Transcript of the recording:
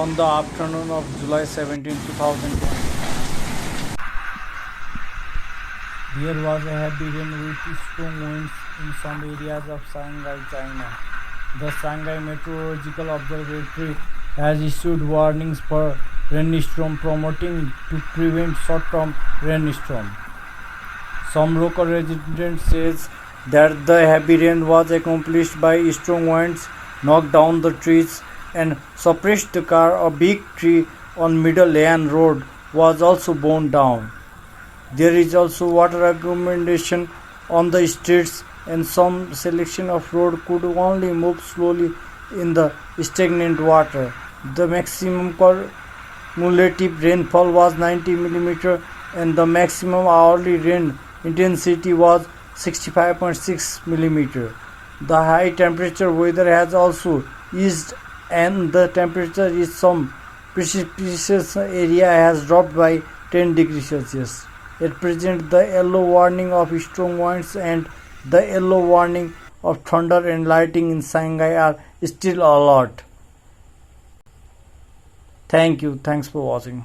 on the afternoon of July 17, 2020. There was a heavy rain with strong winds in some areas of Shanghai, China. The Shanghai Meteorological Observatory has issued warnings for rainstorm, promoting to prevent short-term rainstorm. Some local residents says that the heavy rain was accompanied by strong winds, knocked down the trees and suppressed the car. A big tree on Middle Lane Road was also blown down. There is also water accumulation on the streets, and some selection of road could only move slowly in the stagnant water. The maximum cumulative rainfall was 90 mm and the maximum hourly rain intensity was 65.6 mm. The high temperature weather has also eased and the temperature in some precipitation area has dropped by 10 degrees Celsius. At present, the yellow warning of strong winds and the yellow warning of thunder and lightning in Shanghai are still alert. Thanks for watching.